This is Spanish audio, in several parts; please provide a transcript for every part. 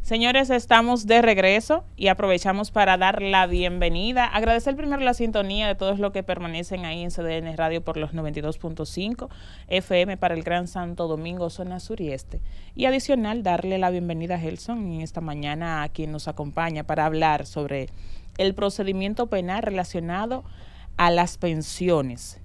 Señores, estamos de regreso y aprovechamos para dar la bienvenida. Agradecer primero la sintonía de todos los que permanecen ahí en CDN Radio por los 92.5 FM para el Gran Santo Domingo, zona sur y este. Y adicional, darle la bienvenida a Gelson en esta mañana a quien nos acompaña para hablar sobre el procedimiento penal relacionado a las pensiones.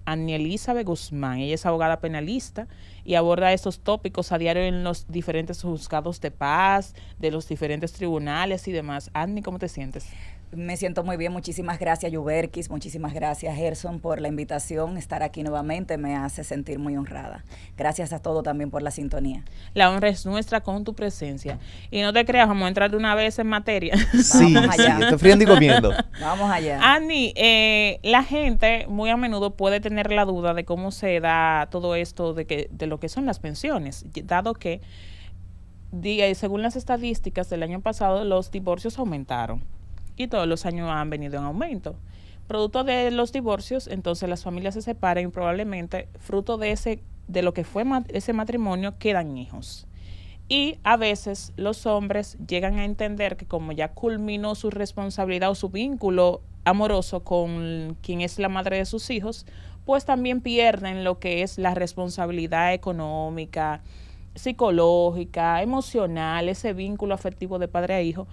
Annie Elizabeth Guzmán, ella es abogada penalista y aborda estos tópicos a diario en los diferentes juzgados de paz, de los diferentes tribunales y demás. Annie, ¿cómo te sientes? Me siento muy bien, muchísimas gracias Yuberkis, muchísimas gracias Gerson por la invitación, estar aquí nuevamente me hace sentir muy honrada. Gracias a todos también por la sintonía. La honra es nuestra con tu presencia. Y no te creas, vamos a entrar de una vez en materia. Sí, vamos allá. Sí, estoy friendo y comiendo. Vamos allá. Annie, la gente muy a menudo puede tener la duda de cómo se da todo esto de lo que son las pensiones, dado que, según las estadísticas del año pasado, los divorcios aumentaron. Y todos los años han venido en aumento. Producto de los divorcios, entonces las familias se separan y probablemente fruto de lo que fue ese matrimonio quedan hijos. Y a veces los hombres llegan a entender que como ya culminó su responsabilidad o su vínculo amoroso con quien es la madre de sus hijos, pues también pierden lo que es la responsabilidad económica, psicológica, emocional, ese vínculo afectivo de padre a hijo,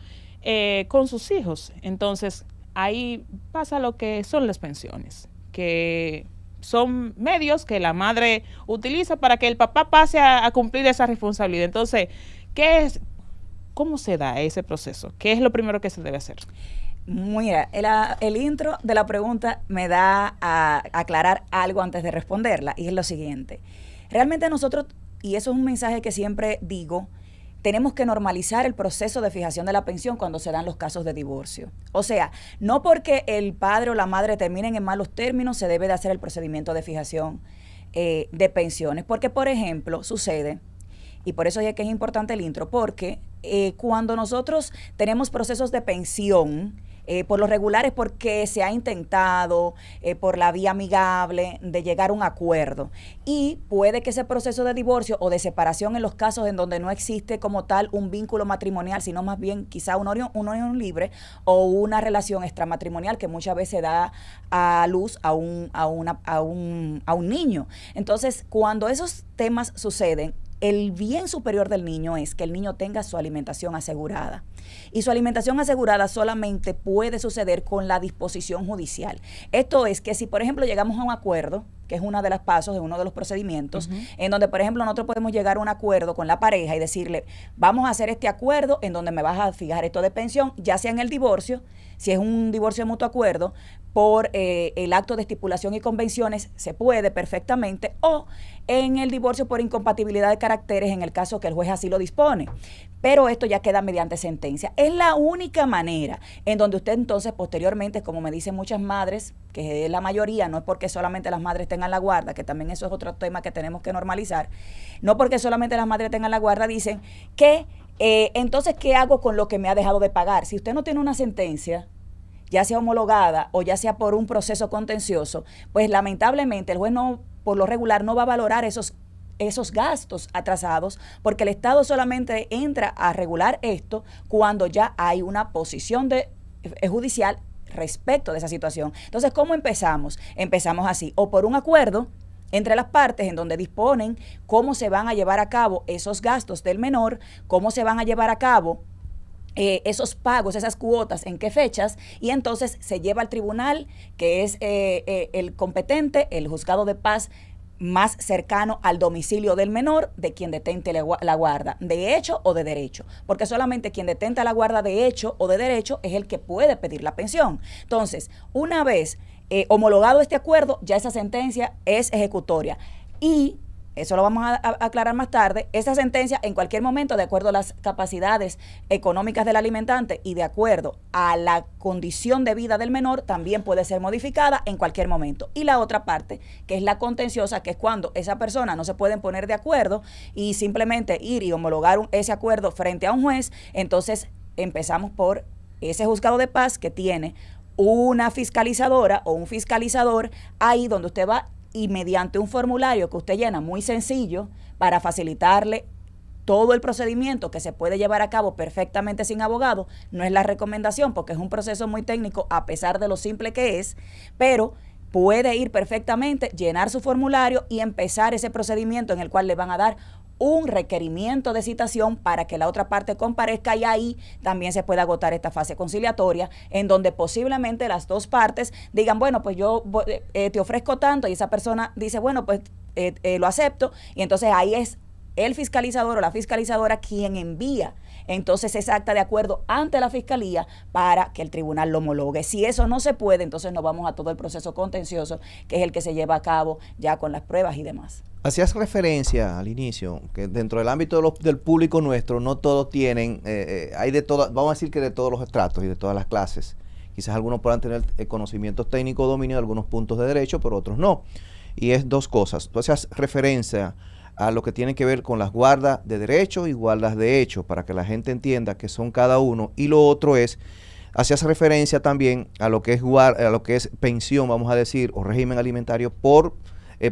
con sus hijos. Entonces, ahí pasa lo que son las pensiones, que son medios que la madre utiliza para que el papá pase a cumplir esa responsabilidad. Entonces, ¿cómo se da ese proceso? ¿Qué es lo primero que se debe hacer? Mira, el intro de la pregunta me da a aclarar algo antes de responderla, y es lo siguiente. Realmente nosotros, y eso es un mensaje que siempre digo, tenemos que normalizar el proceso de fijación de la pensión cuando se dan los casos de divorcio. O sea, no porque el padre o la madre terminen en malos términos se debe de hacer el procedimiento de fijación de pensiones. Porque, por ejemplo, sucede, y por eso es que es importante el intro, porque cuando nosotros tenemos procesos de pensión, por lo regular es porque se ha intentado por la vía amigable de llegar a un acuerdo, y puede que ese proceso de divorcio o de separación, en los casos en donde no existe como tal un vínculo matrimonial, sino más bien quizá una unión libre o una relación extramatrimonial que muchas veces da a luz a un niño. Entonces, cuando esos temas suceden, el bien superior del niño es que el niño tenga su alimentación asegurada. Y su alimentación asegurada solamente puede suceder con la disposición judicial. Esto es que si, por ejemplo, llegamos a un acuerdo, que es uno de los pasos de uno de los procedimientos, en donde, por ejemplo, nosotros podemos llegar a un acuerdo con la pareja y decirle, vamos a hacer este acuerdo en donde me vas a fijar esto de pensión, ya sea en el divorcio, si es un divorcio de mutuo acuerdo, por el acto de estipulación y convenciones, se puede perfectamente, o en el divorcio por incompatibilidad de caracteres, en el caso que el juez así lo dispone. Pero esto ya queda mediante sentencia. Es la única manera en donde usted entonces posteriormente, como me dicen muchas madres, que es la mayoría, no es porque solamente las madres tengan la guarda, que también eso es otro tema que tenemos que normalizar, no porque solamente las madres tengan la guarda, dicen que entonces, ¿qué hago con lo que me ha dejado de pagar? Si usted no tiene una sentencia, ya sea homologada o ya sea por un proceso contencioso, pues lamentablemente el juez no, por lo regular, no va a valorar esos gastos atrasados, porque el Estado solamente entra a regular esto cuando ya hay una posición judicial respecto de esa situación. Entonces, ¿cómo empezamos? Empezamos así, o por un acuerdo entre las partes en donde disponen cómo se van a llevar a cabo esos gastos del menor, cómo se van a llevar a cabo esos pagos, esas cuotas, en qué fechas, y entonces se lleva al tribunal, que es el competente, el juzgado de paz más cercano al domicilio del menor, de quien detente la guarda, de hecho o de derecho, porque solamente quien detenta la guarda de hecho o de derecho es el que puede pedir la pensión. Entonces, una vez homologado este acuerdo, ya esa sentencia es ejecutoria, y eso lo vamos a aclarar más tarde. Esa sentencia, en cualquier momento, de acuerdo a las capacidades económicas del alimentante y de acuerdo a la condición de vida del menor, también puede ser modificada en cualquier momento. Y la otra parte, que es la contenciosa, que es cuando esa persona no se pueden poner de acuerdo y simplemente ir y homologar ese acuerdo frente a un juez, entonces empezamos por ese juzgado de paz que tiene una fiscalizadora o un fiscalizador ahí donde usted va, y mediante un formulario que usted llena muy sencillo para facilitarle todo el procedimiento que se puede llevar a cabo perfectamente sin abogado, no es la recomendación porque es un proceso muy técnico a pesar de lo simple que es, pero puede ir perfectamente, llenar su formulario y empezar ese procedimiento en el cual le van a dar un requerimiento de citación para que la otra parte comparezca y ahí también se puede agotar esta fase conciliatoria en donde posiblemente las dos partes digan, bueno, pues yo te ofrezco tanto y esa persona dice, bueno, pues lo acepto y entonces ahí es el fiscalizador o la fiscalizadora quien envía entonces esa acta de acuerdo ante la fiscalía para que el tribunal lo homologue. Si eso no se puede, entonces nos vamos a todo el proceso contencioso, que es el que se lleva a cabo ya con las pruebas y demás. Hacías referencia al inicio, que dentro del ámbito del público nuestro, no todos tienen, hay de todas, vamos a decir que de todos los estratos y de todas las clases. Quizás algunos puedan tener conocimientos técnicos, dominio de algunos puntos de derecho, pero otros no. Y es dos cosas. Tú hacías referencia a lo que tiene que ver con las guardas de derecho y guardas de hecho, para que la gente entienda qué son cada uno. Y lo otro es, hacías referencia también a lo que es pensión, vamos a decir, o régimen alimentario por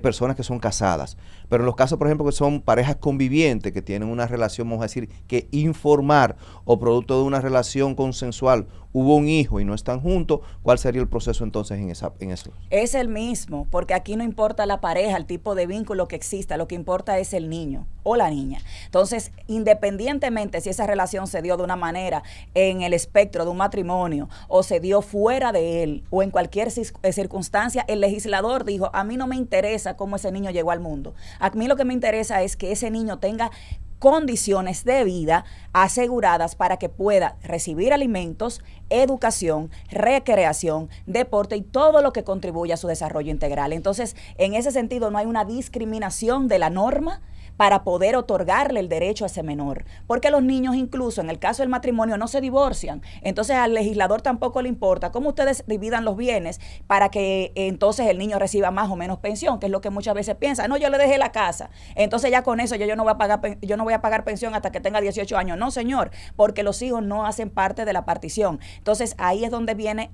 personas que son casadas. Pero en los casos, por ejemplo, que son parejas convivientes, que tienen una relación, vamos a decir, que informar o producto de una relación consensual hubo un hijo y no están juntos, ¿cuál sería el proceso entonces en eso? Es el mismo, porque aquí no importa la pareja, el tipo de vínculo que exista, lo que importa es el niño o la niña. Entonces, independientemente si esa relación se dio de una manera en el espectro de un matrimonio o se dio fuera de él o en cualquier circunstancia, el legislador dijo, a mí no me interesa cómo ese niño llegó al mundo. A mí lo que me interesa es que ese niño tenga condiciones de vida aseguradas para que pueda recibir alimentos, educación, recreación, deporte y todo lo que contribuya a su desarrollo integral. Entonces, en ese sentido, no hay una discriminación de la norma para poder otorgarle el derecho a ese menor. Porque los niños, incluso en el caso del matrimonio, no se divorcian. Entonces, al legislador tampoco le importa cómo ustedes dividan los bienes para que entonces el niño reciba más o menos pensión, que es lo que muchas veces piensan. No, yo le dejé la casa. Entonces, ya con eso yo no voy a pagar pensión hasta que tenga 18 años. No, señor, porque los hijos no hacen parte de la partición. Entonces, ahí es donde viene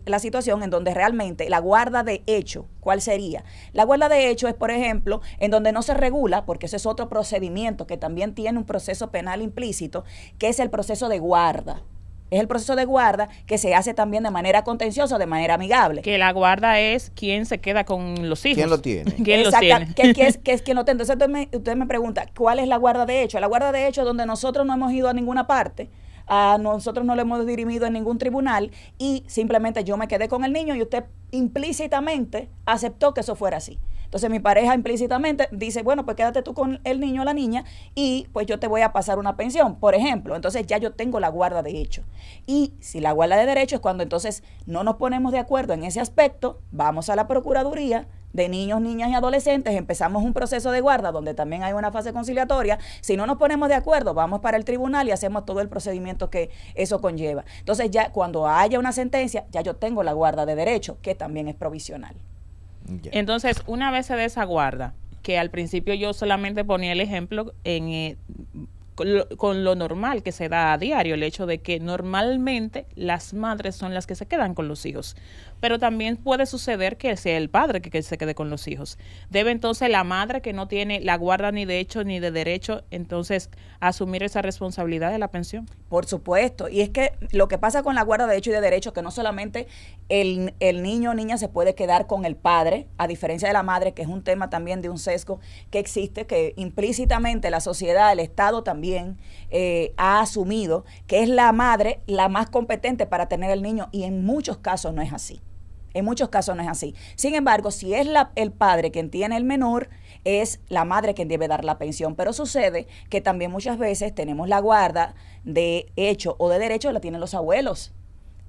la situación en donde realmente la guarda de hecho, ¿cuál sería? La guarda de hecho es, por ejemplo, en donde no se regula, porque ese es otro procedimiento que también tiene un proceso penal implícito, que es el proceso de guarda. Es el proceso de guarda que se hace también de manera contenciosa, de manera amigable. Que la guarda es quien se queda con los hijos. ¿Quién lo tiene? ¿Quién lo tiene? Que es quien lo tiene. Entonces usted me pregunta, ¿cuál es la guarda de hecho? La guarda de hecho es donde nosotros no hemos ido a ninguna parte, a nosotros no le hemos dirimido en ningún tribunal y simplemente yo me quedé con el niño y usted implícitamente aceptó que eso fuera así. Entonces mi pareja implícitamente dice, bueno, pues quédate tú con el niño o la niña y pues yo te voy a pasar una pensión, por ejemplo. Entonces ya yo tengo la guarda de hecho. Y si la guarda de derecho es cuando entonces no nos ponemos de acuerdo en ese aspecto, vamos a la Procuraduría de niños, niñas y adolescentes, empezamos un proceso de guarda donde también hay una fase conciliatoria. Si no nos ponemos de acuerdo, vamos para el tribunal y hacemos todo el procedimiento que eso conlleva. Entonces ya cuando haya una sentencia, ya yo tengo la guarda de derecho, que también es provisional. Yeah. Entonces, una vez se dé esa guarda, que al principio yo solamente ponía el ejemplo con lo normal que se da a diario, el hecho de que normalmente las madres son las que se quedan con los hijos, pero también puede suceder que sea el padre que se quede con los hijos. Debe entonces la madre, que no tiene la guarda ni de hecho ni de derecho, entonces asumir esa responsabilidad de la pensión. Por supuesto, y es que lo que pasa con la guarda de hecho y de derecho, que no solamente el niño o niña se puede quedar con el padre, a diferencia de la madre, que es un tema también de un sesgo que existe, que implícitamente la sociedad, el Estado también ha asumido que es la madre la más competente para tener el niño, y en muchos casos no es así. En muchos casos no es así. Sin embargo, si es el padre quien tiene el menor, es la madre quien debe dar la pensión. Pero sucede que también muchas veces tenemos la guarda de hecho o de derecho, la tienen los abuelos.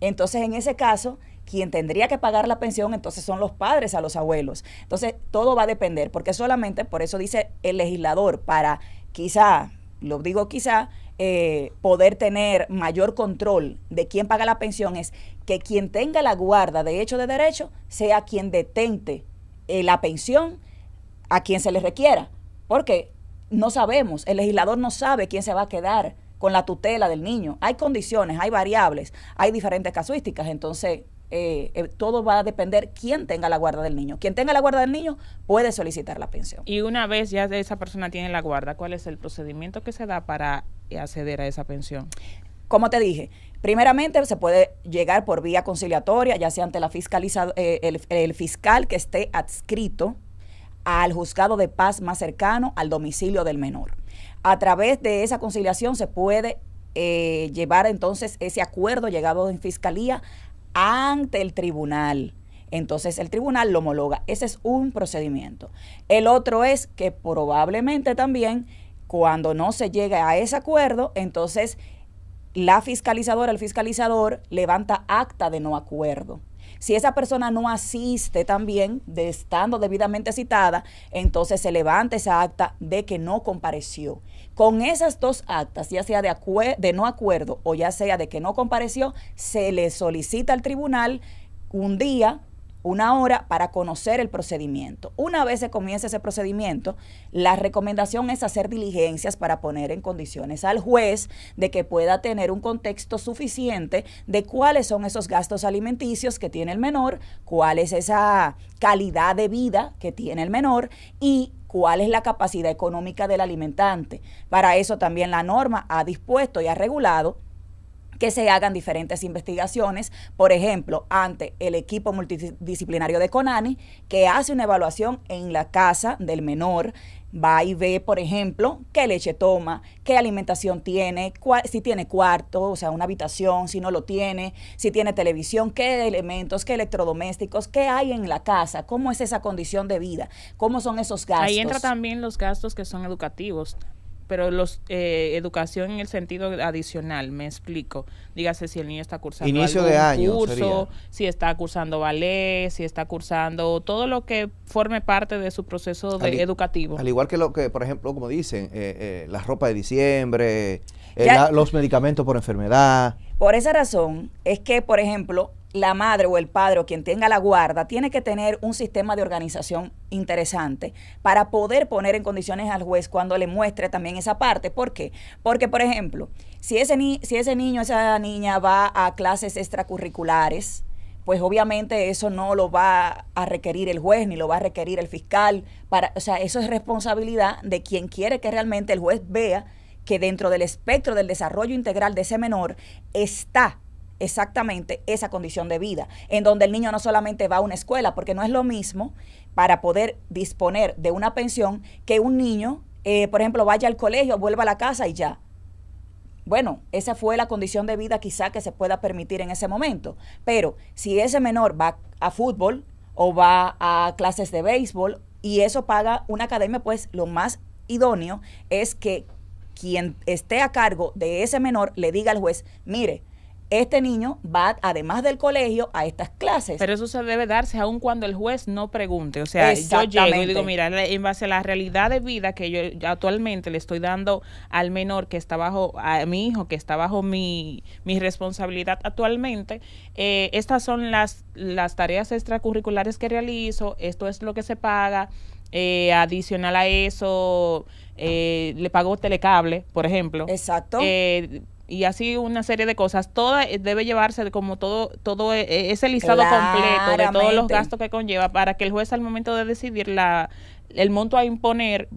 Entonces, en ese caso, quien tendría que pagar la pensión, entonces son los padres a los abuelos. Entonces, todo va a depender, porque solamente, por eso dice el legislador, para quizá, lo digo quizá, poder tener mayor control de quién paga la pensión, es que quien tenga la guarda de hecho de derecho sea quien detente la pensión a quien se le requiera, porque no sabemos, el legislador no sabe quién se va a quedar con la tutela del niño. Hay condiciones, hay variables, hay diferentes casuísticas, entonces todo va a depender quién tenga la guarda del niño. Quien tenga la guarda del niño puede solicitar la pensión. Y una vez ya esa persona tiene la guarda, ¿cuál es el procedimiento que se da para acceder a esa pensión? Como te dije, primeramente se puede llegar por vía conciliatoria, ya sea ante la el fiscal que esté adscrito al juzgado de paz más cercano al domicilio del menor. A través de esa conciliación se puede llevar entonces ese acuerdo llegado en fiscalía ante el tribunal. Entonces el tribunal lo homologa. Ese es un procedimiento. El otro es que probablemente también cuando no se llegue a ese acuerdo, entonces la fiscalizadora, el fiscalizador levanta acta de no acuerdo. Si esa persona no asiste también, estando debidamente citada, entonces se levanta esa acta de que no compareció. Con esas dos actas, ya sea de no acuerdo o ya sea de que no compareció, se le solicita al tribunal un día, una hora para conocer el procedimiento. Una vez se comienza ese procedimiento, la recomendación es hacer diligencias para poner en condiciones al juez de que pueda tener un contexto suficiente de cuáles son esos gastos alimenticios que tiene el menor, cuál es esa calidad de vida que tiene el menor y cuál es la capacidad económica del alimentante. Para eso también la norma ha dispuesto y ha regulado que se hagan diferentes investigaciones, por ejemplo, ante el equipo multidisciplinario de CONANI, que hace una evaluación en la casa del menor, va y ve, por ejemplo, qué leche toma, qué alimentación tiene, si tiene cuarto, o sea, una habitación, si no lo tiene, si tiene televisión, qué elementos, qué electrodomésticos, qué hay en la casa, cómo es esa condición de vida, cómo son esos gastos. Ahí entra también los gastos que son educativos, pero educación en el sentido adicional, me explico. Dígase si el niño está cursando inicio algún de año curso, sería. si está cursando ballet, si está cursando todo lo que forme parte de su proceso educativo. Al igual que lo que, por ejemplo, como dicen, la ropa de diciembre, los medicamentos por enfermedad. Por esa razón es que, por ejemplo, la madre o el padre o quien tenga la guarda tiene que tener un sistema de organización interesante para poder poner en condiciones al juez cuando le muestre también esa parte. ¿Por qué? Porque, por ejemplo, si ese niño, esa niña va a clases extracurriculares, pues obviamente eso no lo va a requerir el juez ni lo va a requerir el fiscal. O sea, eso es responsabilidad de quien quiere que realmente el juez vea que dentro del espectro del desarrollo integral de ese menor está exactamente esa condición de vida, en donde el niño no solamente va a una escuela, porque no es lo mismo para poder disponer de una pensión que un niño, por ejemplo, vaya al colegio, vuelva a la casa y ya. Bueno, esa fue la condición de vida quizá que se pueda permitir en ese momento, pero si ese menor va a fútbol o va a clases de béisbol y eso paga una academia, pues lo más idóneo es que quien esté a cargo de ese menor le diga al juez, mire, este niño va, además del colegio, a estas clases. Pero eso se debe darse aun cuando el juez no pregunte. O sea, yo llego y digo, mira, en base a la realidad de vida que yo actualmente le estoy dando al menor que está a mi hijo que está bajo mi responsabilidad actualmente, estas son las tareas extracurriculares que realizo, esto es lo que se paga, adicional a eso, le pago telecable, por ejemplo. Exacto. Y así una serie de cosas. Todo debe llevarse como todo ese listado completo de todos los gastos que conlleva para que el juez al momento de decidir el monto a imponer,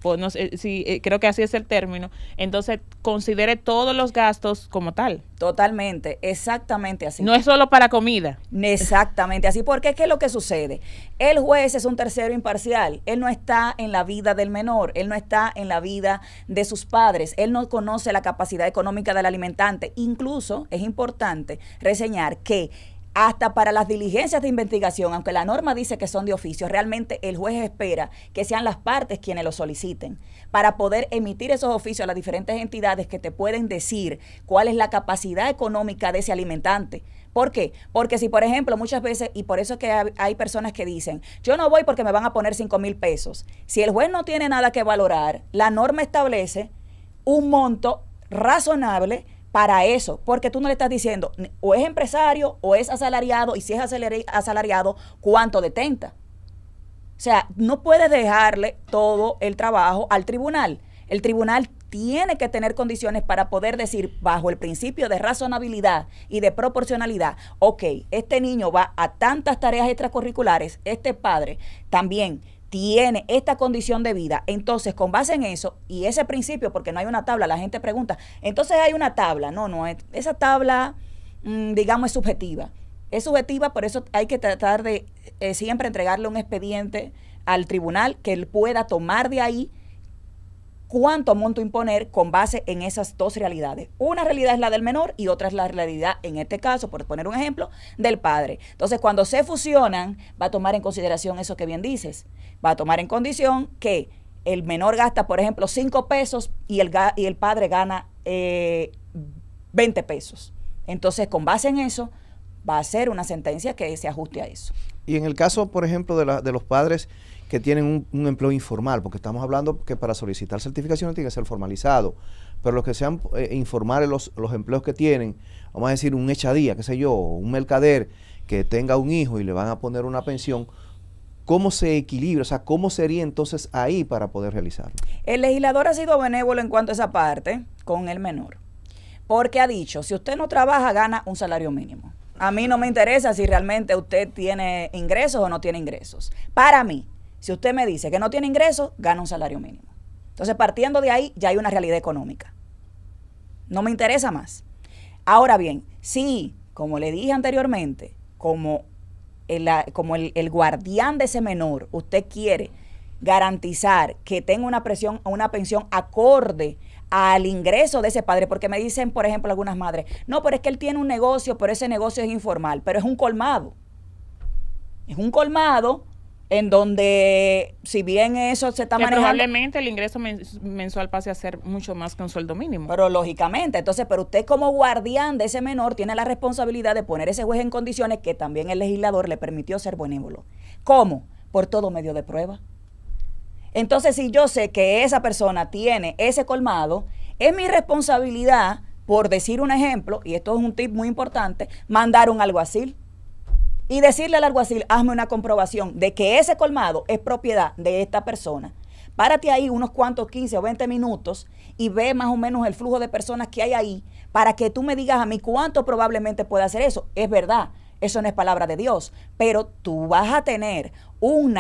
pues no sé si creo que así es el término, entonces considere todos los gastos como tal. Totalmente, exactamente así. No es solo para comida. Exactamente así, porque ¿qué es lo que sucede? El juez es un tercero imparcial, él no está en la vida del menor, él no está en la vida de sus padres, él no conoce la capacidad económica del alimentante. Incluso es importante reseñar que hasta para las diligencias de investigación, aunque la norma dice que son de oficio, realmente el juez espera que sean las partes quienes lo soliciten para poder emitir esos oficios a las diferentes entidades que te pueden decir cuál es la capacidad económica de ese alimentante. ¿Por qué? Porque si, por ejemplo, muchas veces, y por eso es que hay personas que dicen, yo no voy porque me van a poner 5,000 pesos. Si el juez no tiene nada que valorar, la norma establece un monto razonable para eso, porque tú no le estás diciendo o es empresario o es asalariado, y si es asalariado, ¿cuánto detenta? O sea, no puedes dejarle todo el trabajo al tribunal. El tribunal tiene que tener condiciones para poder decir, bajo el principio de razonabilidad y de proporcionalidad, ok, este niño va a tantas tareas extracurriculares, este padre también tiene esta condición de vida. Entonces, con base en eso y ese principio, porque no hay una tabla, la gente pregunta, entonces hay una tabla. No, esa tabla, digamos, es subjetiva. Es subjetiva, por eso hay que tratar de siempre entregarle un expediente al tribunal que él pueda tomar de ahí cuánto monto imponer con base en esas dos realidades. Una realidad es la del menor y otra es la realidad, en este caso, por poner un ejemplo, del padre. Entonces, cuando se fusionan, va a tomar en consideración eso que bien dices. Va a tomar en condición que el menor gasta, por ejemplo, 5 pesos y el padre gana 20 pesos. Entonces, con base en eso, va a ser una sentencia que se ajuste a eso. Y en el caso, por ejemplo, de los padres que tienen un empleo informal, porque estamos hablando que para solicitar certificación tiene que ser formalizado, pero los que sean informales, los empleos que tienen, vamos a decir un echadía, qué sé yo, un mercader que tenga un hijo y le van a poner una pensión, ¿cómo se equilibra? O sea, ¿cómo sería entonces ahí para poder realizarlo? El legislador ha sido benévolo en cuanto a esa parte con el menor, porque ha dicho, si usted no trabaja, gana un salario mínimo. A mí no me interesa si realmente usted tiene ingresos o no tiene ingresos. Para mí, si usted me dice que no tiene ingresos, gana un salario mínimo. Entonces, partiendo de ahí, ya hay una realidad económica. No me interesa más. Ahora bien, si, como le dije anteriormente, como el guardián de ese menor, usted quiere garantizar que tenga una pensión acorde al ingreso de ese padre, porque me dicen, por ejemplo, algunas madres, no, pero es que él tiene un negocio, pero ese negocio es informal, pero es un colmado. Es un colmado en donde, si bien eso se está manejando, probablemente el ingreso mensual pase a ser mucho más que un sueldo mínimo. Pero lógicamente, entonces, pero usted como guardián de ese menor tiene la responsabilidad de poner ese juez en condiciones que también el legislador le permitió ser benévolo. ¿Cómo? Por todo medio de prueba. Entonces, si yo sé que esa persona tiene ese colmado, es mi responsabilidad, por decir un ejemplo, y esto es un tip muy importante, mandar un alguacil. Y decirle al alguacil, hazme una comprobación de que ese colmado es propiedad de esta persona. Párate ahí unos cuantos 15 o 20 minutos y ve más o menos el flujo de personas que hay ahí para que tú me digas a mí cuánto probablemente puede hacer eso. Es verdad, eso no es palabra de Dios, pero tú vas a tener un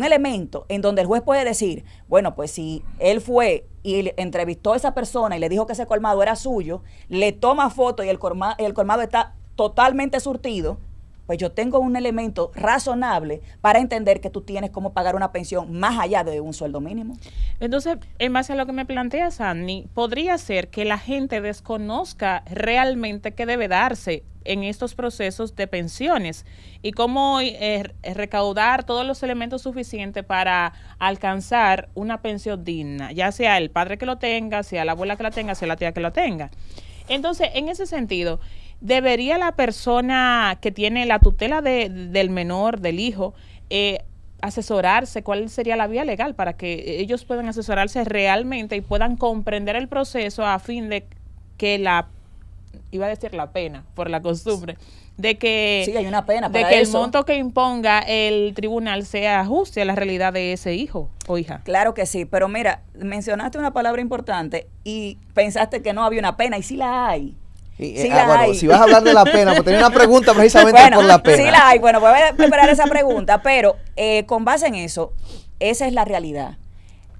elemento en donde el juez puede decir, bueno, pues si él fue y entrevistó a esa persona y le dijo que ese colmado era suyo, le toma foto y el colmado está totalmente surtido, pues yo tengo un elemento razonable para entender que tú tienes cómo pagar una pensión más allá de un sueldo mínimo. Entonces, en base a lo que me plantea Sandy, podría ser que la gente desconozca realmente qué debe darse en estos procesos de pensiones y cómo recaudar todos los elementos suficientes para alcanzar una pensión digna, ya sea el padre que lo tenga, sea la abuela que la tenga, sea la tía que lo tenga. Entonces, en ese sentido, ¿debería la persona que tiene la tutela del menor, del hijo, asesorarse? ¿Cuál sería la vía legal para que ellos puedan asesorarse realmente y puedan comprender el proceso a fin de que iba a decir la pena por la costumbre, de que, sí, hay una pena de para que eso. El monto que imponga el tribunal sea ajuste a la realidad de ese hijo o hija? Claro que sí, pero mira, mencionaste una palabra importante y pensaste que no había una pena, y sí la hay. Sí bueno, hay. si vas a hablar de la pena, pues tenía una pregunta precisamente bueno, por la pena. Sí la hay, bueno, voy a preparar esa pregunta, pero con base en eso, esa es la realidad.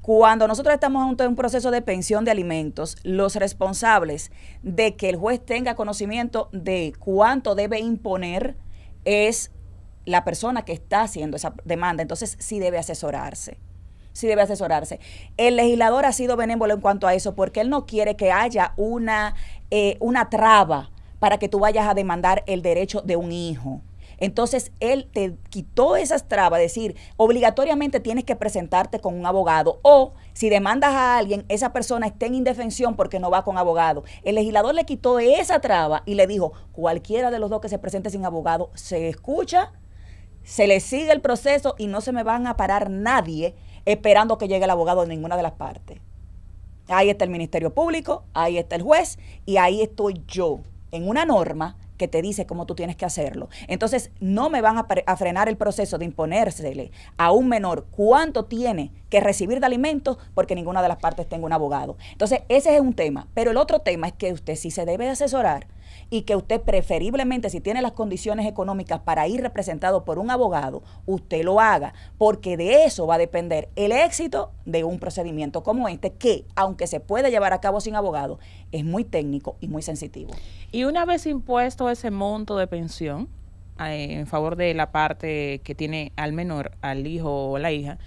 Cuando nosotros estamos ante un proceso de pensión de alimentos, los responsables de que el juez tenga conocimiento de cuánto debe imponer es la persona que está haciendo esa demanda. Entonces, sí debe asesorarse. Sí debe asesorarse. El legislador ha sido benévolo en cuanto a eso porque él no quiere que haya una traba para que tú vayas a demandar el derecho de un hijo. Entonces, él te quitó esas trabas, es decir, obligatoriamente tienes que presentarte con un abogado o si demandas a alguien, esa persona está en indefensión porque no va con abogado. El legislador le quitó esa traba y le dijo, cualquiera de los dos que se presente sin abogado se escucha, se le sigue el proceso y no se me van a parar nadie esperando que llegue el abogado de ninguna de las partes. Ahí está el Ministerio Público, ahí está el juez y ahí estoy yo en una norma que te dice cómo tú tienes que hacerlo. Entonces, no me van a frenar el proceso de imponérsele a un menor cuánto tiene que recibir de alimentos porque ninguna de las partes tenga un abogado. Entonces, ese es un tema. Pero el otro tema es que usted sí se debe de asesorar y que usted preferiblemente, si tiene las condiciones económicas para ir representado por un abogado, usted lo haga, porque de eso va a depender el éxito de un procedimiento como este, que, aunque se puede llevar a cabo sin abogado, es muy técnico y muy sensitivo. Y una vez impuesto ese monto de pensión en favor de la parte que tiene al menor, al hijo o la hija,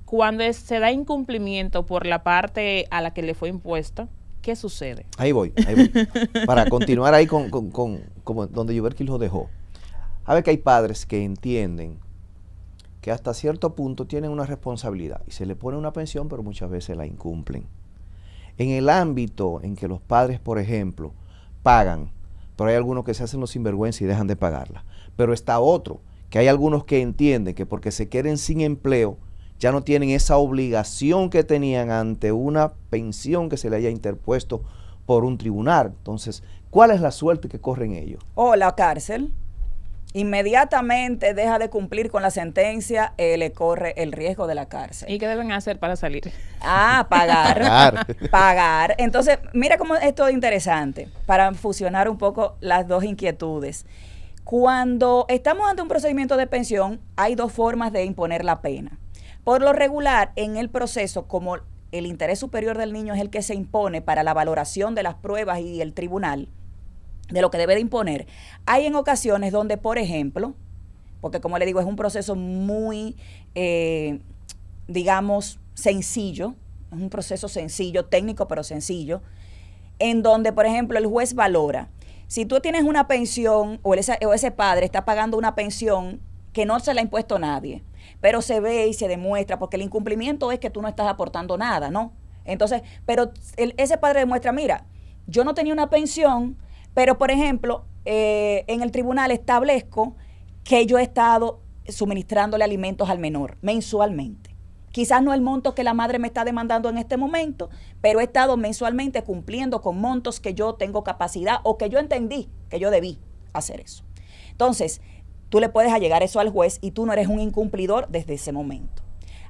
cuando se da incumplimiento por la parte a la que le fue impuesto, ¿qué sucede? Ahí voy. Para continuar ahí con como donde Yuberkis lo dejó. A ver que hay padres que entienden que hasta cierto punto tienen una responsabilidad y se le pone una pensión, pero muchas veces la incumplen. En el ámbito en que los padres, por ejemplo, pagan, pero hay algunos que se hacen los sinvergüenza y dejan de pagarla. Pero está otro, que hay algunos que entienden que porque se queden sin empleo, ya no tienen esa obligación que tenían ante una pensión que se le haya interpuesto por un tribunal. Entonces, ¿cuál es la suerte que corren ellos? O la cárcel. Inmediatamente deja de cumplir con la sentencia, le corre el riesgo de la cárcel. ¿Y qué deben hacer para salir? Pagar. Pagar. Entonces, mira cómo esto es interesante, para fusionar un poco las dos inquietudes. Cuando estamos ante un procedimiento de pensión, hay dos formas de imponer la pena. Por lo regular, en el proceso, como el interés superior del niño es el que se impone para la valoración de las pruebas y el tribunal, de lo que debe de imponer, hay en ocasiones donde, por ejemplo, porque como le digo, es un proceso muy, digamos, sencillo, es un proceso sencillo, técnico, pero sencillo, en donde, por ejemplo, el juez valora, si tú tienes una pensión o ese padre está pagando una pensión que no se la ha impuesto nadie, pero se ve y se demuestra, porque el incumplimiento es que tú no estás aportando nada, ¿no? Entonces, pero ese padre demuestra, mira, yo no tenía una pensión, pero por ejemplo, en el tribunal establezco que yo he estado suministrándole alimentos al menor mensualmente. Quizás no el monto que la madre me está demandando en este momento, pero he estado mensualmente cumpliendo con montos que yo tengo capacidad o que yo entendí que yo debí hacer eso. Entonces, tú le puedes allegar eso al juez y tú no eres un incumplidor desde ese momento.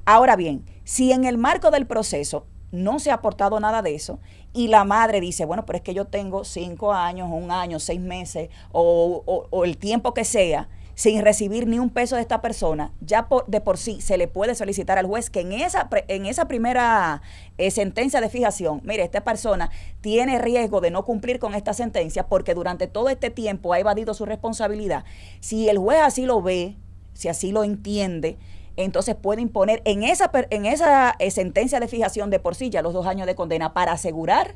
Ahora bien, si en el marco del proceso no se ha aportado nada de eso y la madre dice, bueno, pero es que yo tengo 5 años, 1 año, 6 meses o el tiempo que sea sin recibir ni un peso de esta persona, ya de por sí se le puede solicitar al juez que en esa primera sentencia de fijación, mire, esta persona tiene riesgo de no cumplir con esta sentencia porque durante todo este tiempo ha evadido su responsabilidad. Si el juez así lo ve, si así lo entiende, entonces puede imponer en esa sentencia de fijación de por sí ya los 2 años de condena para asegurar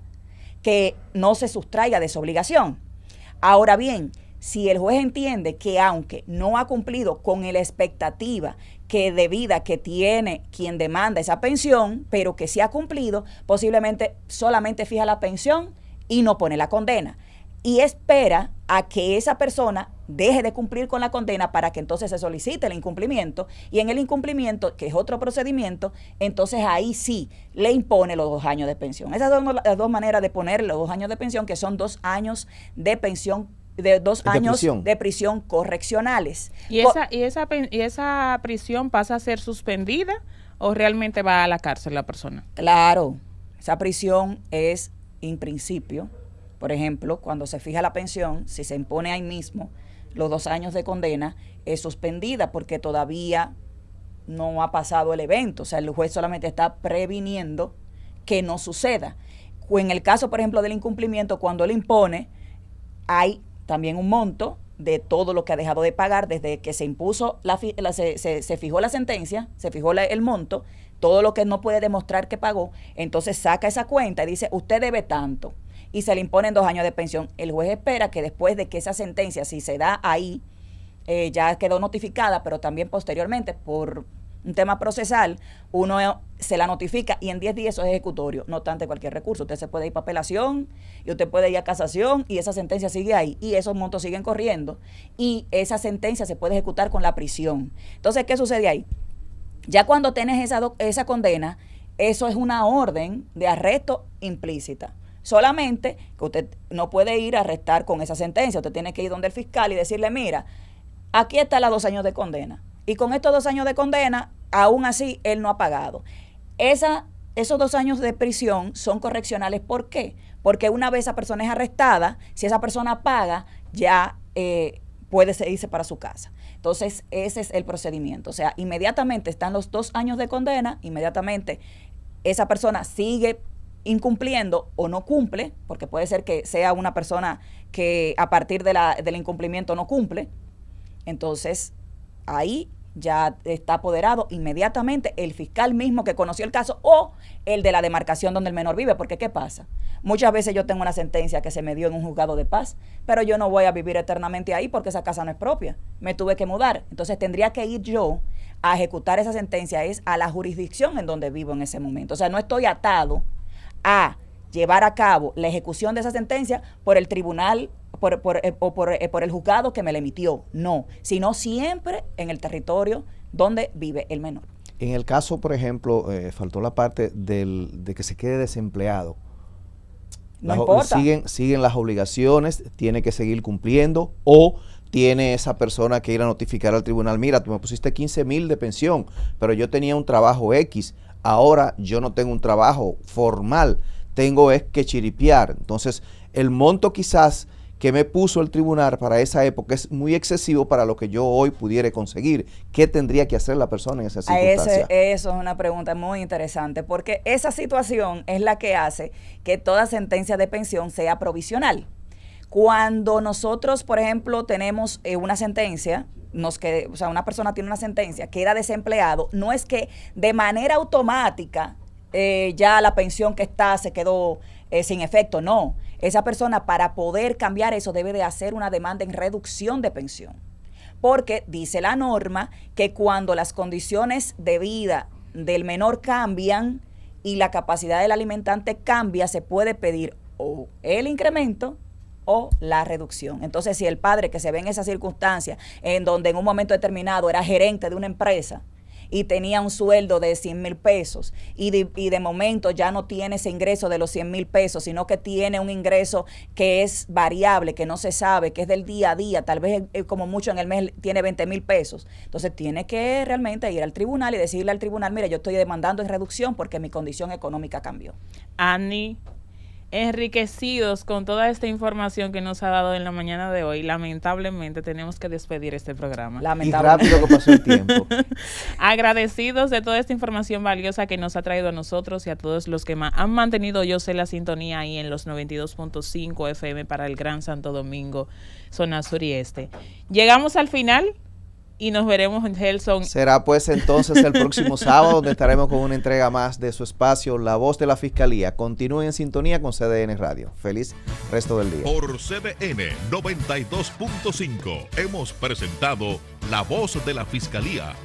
que no se sustraiga de su obligación. Ahora bien, si el juez entiende que aunque no ha cumplido con la expectativa de vida que tiene quien demanda esa pensión, pero que sí ha cumplido, posiblemente solamente fija la pensión y no pone la condena. Y espera a que esa persona deje de cumplir con la condena para que entonces se solicite el incumplimiento. Y en el incumplimiento, que es otro procedimiento, entonces ahí sí le impone los 2 años de pensión. Esas son las dos maneras de poner los 2 años de pensión, que son 2 años de pensión, de 2 años de prisión correccionales. ¿Y esa prisión pasa a ser suspendida o realmente va a la cárcel la persona? Claro, esa prisión es en principio. Por ejemplo, cuando se fija la pensión, si se impone ahí mismo los 2 años de condena, es suspendida porque todavía no ha pasado el evento. O sea, el juez solamente está previniendo que no suceda. O en el caso, por ejemplo, del incumplimiento, cuando él impone, hay también un monto de todo lo que ha dejado de pagar desde que se impuso, se fijó la sentencia, se fijó el monto, todo lo que no puede demostrar que pagó, entonces saca esa cuenta y dice, usted debe tanto. Y se le imponen 2 años de pensión. El juez espera que después de que esa sentencia, si se da ahí, ya quedó notificada, pero también posteriormente por un tema procesal, uno se la notifica y en 10 días eso es ejecutorio, no obstante cualquier recurso. Usted se puede ir para apelación y usted puede ir a casación y esa sentencia sigue ahí y esos montos siguen corriendo y esa sentencia se puede ejecutar con la prisión. Entonces, ¿qué sucede ahí? Ya cuando tienes esa condena, eso es una orden de arresto implícita. Solamente que usted no puede ir a arrestar con esa sentencia. Usted tiene que ir donde el fiscal y decirle, mira, aquí está los 2 años de condena. Y con estos 2 años de condena, aún así, él no ha pagado. Esos 2 años de prisión son correccionales. ¿Por qué? Porque una vez esa persona es arrestada, si esa persona paga, ya puede irse para su casa. Entonces, ese es el procedimiento. O sea, inmediatamente están los 2 años de condena, inmediatamente esa persona sigue incumpliendo o no cumple, porque puede ser que sea una persona que a partir del incumplimiento no cumple. Entonces, ahí ya está apoderado inmediatamente el fiscal mismo que conoció el caso o el de la demarcación donde el menor vive. Porque ¿qué pasa? Muchas veces yo tengo una sentencia que se me dio en un juzgado de paz, pero yo no voy a vivir eternamente ahí porque esa casa no es propia. Me tuve que mudar. Entonces tendría que ir yo a ejecutar esa sentencia, es a la jurisdicción en donde vivo en ese momento. O sea, no estoy atado a llevar a cabo la ejecución de esa sentencia por el tribunal por el juzgado que me la emitió, no, sino siempre en el territorio donde vive el menor. En el caso, por ejemplo, faltó la parte de que se quede desempleado. No importa. Siguen las obligaciones, tiene que seguir cumpliendo, o tiene esa persona que ir a notificar al tribunal, mira, tú me pusiste 15,000 de pensión, pero yo tenía un trabajo X, ahora yo no tengo un trabajo formal, tengo que chiripear. Entonces, el monto quizás que me puso el tribunal para esa época es muy excesivo para lo que yo hoy pudiera conseguir. ¿Qué tendría que hacer la persona en esa circunstancia? Eso es una pregunta muy interesante, porque esa situación es la que hace que toda sentencia de pensión sea provisional. Cuando nosotros, por ejemplo, tenemos una sentencia, o sea, una persona tiene una sentencia, queda desempleado, no es que de manera automática ya la pensión que está se quedó sin efecto, no. Esa persona, para poder cambiar eso, debe de hacer una demanda en reducción de pensión. Porque dice la norma que cuando las condiciones de vida del menor cambian y la capacidad del alimentante cambia, se puede pedir o el incremento o la reducción. Entonces, si el padre que se ve en esa circunstancia, en donde en un momento determinado era gerente de una empresa y tenía un sueldo de 100,000 pesos y de momento ya no tiene ese ingreso de los 100,000 pesos, sino que tiene un ingreso que es variable, que no se sabe, que es del día a día, tal vez como mucho en el mes tiene 20,000 pesos. Entonces tiene que realmente ir al tribunal y decirle al tribunal, mire, yo estoy demandando en reducción porque mi condición económica cambió. Ani, enriquecidos con toda esta información que nos ha dado en la mañana de hoy, lamentablemente tenemos que despedir este programa. Y rápido que pasó el tiempo. Agradecidos de toda esta información valiosa que nos ha traído a nosotros y a todos los que han mantenido, yo sé, la sintonía ahí en los 92.5 FM para el Gran Santo Domingo, zona sur y este. Llegamos al final y nos veremos en Gelson. Será pues entonces el próximo sábado, donde estaremos con una entrega más de su espacio La Voz de la Fiscalía. Continúen en sintonía con CDN Radio. Feliz resto del día. Por CDN 92.5 hemos presentado La Voz de la Fiscalía.